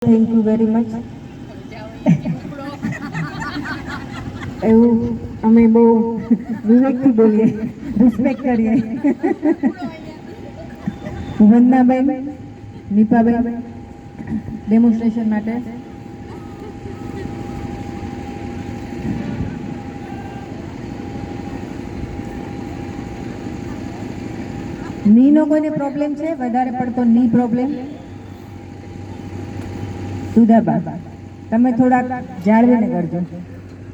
Thank you very much. એવું અમે બહુ વિવેકથી બોલીએ, રિસ્પેક્ટ કરીએ. વંદનાબેન, નીપાબેન ડેમોન્સ્ટ્રેશન માટે. નીનો કોઈને પ્રોબ્લેમ છે? વધારે પડતો ની પ્રોબ્લેમ? સુધાબા, તમે થોડાક જાળવીને કરજો.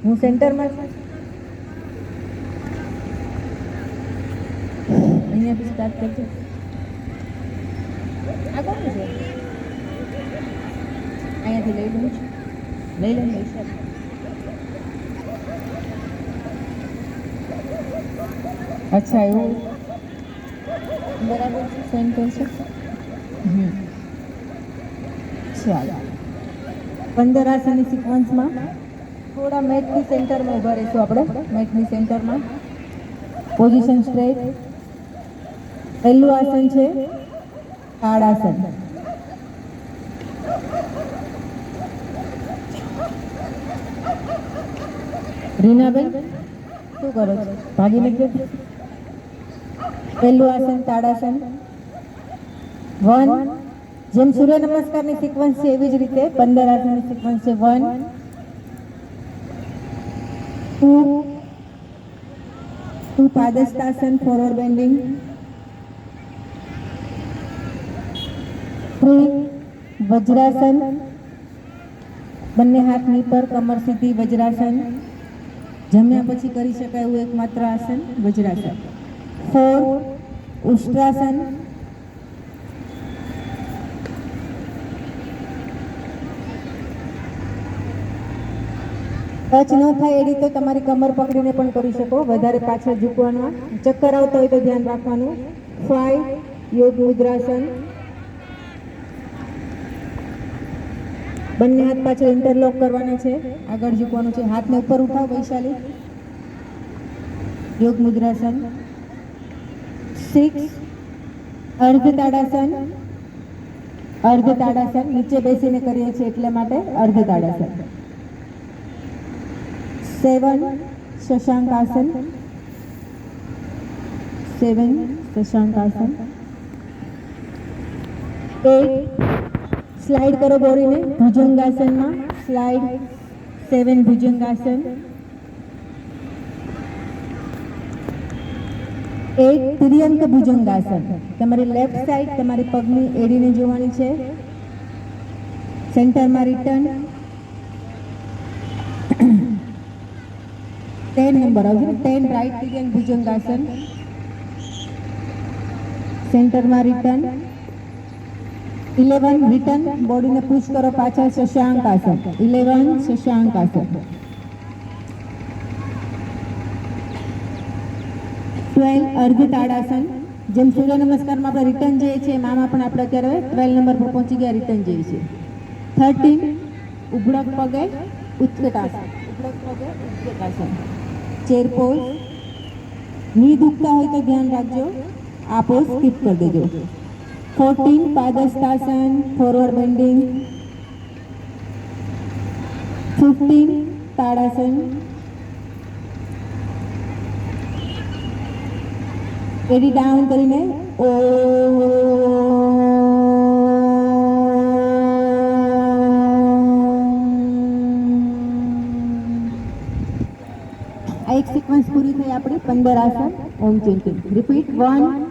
હું સેન્ટરમાં અહીંયાથી સ્ટાર્ટ કરજો. આ કોણ છે? અહીંયાથી લઈ લઉં છું. લઈ લઉં પૈસા. અચ્છા, એવું બરાબર છે. સેન્ડ કરશે. ચાલો, 15 આસનની સિક્વન્સમાં થોડા મેટની સેન્ટરમાં ઊભા રહીશું આપણે. મેટની સેન્ટરમાં પોઝિશન સ્ટ્રેટ. પહેલું આસન છે તાડાસન. રીનાબેન શું કરો છો? ભાગીને ગયો. પહેલું આસન તાડાસન. 1. જેમ સૂર્ય નમસ્કારની સિક્વન્સ છે એવી જ રીતે 15 આસનની સિક્વન્સ છે. 1, 2 પાદસ્તાસન ફોરવર્ડ બેન્ડિંગ. 3 વજ્રાસન, બંને હાથ ની પર, કમર સીધી, વજ્રાસન. જમ્યા પછી કરી શકાય એવું એકમાત્ર આસન વજ્રાસન. 4 ઉષ્ટ્રાસન. 5 ન થાય એ રીતે તમારી કમર પકડીને પણ કરી શકો, વધારે પાછળ ઝૂકવાનું. ચક્કર આવતો હોય તો ધ્યાન રાખવાનું. 5 યોગ મુદ્રાસન. બંને હાથ પાછળ ઇન્ટરલોક કરવાના છે, આગળ ઝૂકવાનું છે. હાથને ઉપર ઉઠાવો વૈશાલી. યોગ મુદ્રાસન. 6 અર્ધ તાડાસન. અર્ધ તાડાસન નીચે બેસીને કરીએ છીએ એટલે માટે અર્ધ તાડાસન. 7 શશાંક આસન. 7 શશાંક આસન. 8 સ્લાઇડ કરો બોડીને ભુજંગાસનમાં. સ્લાઇડ. 7 ભુજંગાસન. 8 તિર્યંક ભુજંગાસન. તમારી લેફ્ટ સાઈડ તમારી પગની એડીને જોવાની છે. સેન્ટરમાં રિટર્ન. 10 નંબર આવશે. 10 રાઈટ તિર્યંક ભુજંગાસન. સેન્ટરમાં રિટર્ન. 11 રિટર્ન, બોડીને પુશ કરો પાછળ, શશાંક આસન. 11 શશાંક આસન. 12 અર્ધ તાડાસન. જેમ સૂર્ય નમસ્કારમાં આપણે રિટર્ન જઈએ છીએ આમાં પણ આપણે અત્યારે 12 નંબર પર પહોંચી ગયા, રિટર્ન જઈએ છીએ. 13 ઉભડક પગે ઉત્કટાસન. ઉભડક પગે ઉત્કટાસન. Chair pose. ની દુખતા હોય તો ધ્યાન રાખજો, આ પોઝ સ્કીપ કરી દેજો. 14 પાદસ્તાસન ફોરવર્ડ બેન્ડિંગ. 15 તાડાસન. એડી ડાઉન કરીને ઓ. આ એક સિક્વન્સ પૂરી થઈ આપણી 15 આસન. ઓમ ચિંતન. રિપીટ. 1